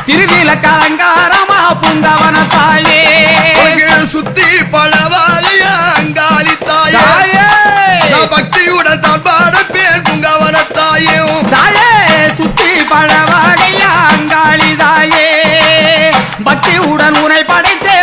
திருவில கலங்காரமா புங்கவன தாயே சுத்தி பழவாலைய அங்காளி தாயே பக்தியுடன் தான் பாட பேர் புங்கவன தாயும் தாயே சுத்தி பழவாலைய அங்காளி தாயே பக்தியுடன் உனை படைத்தே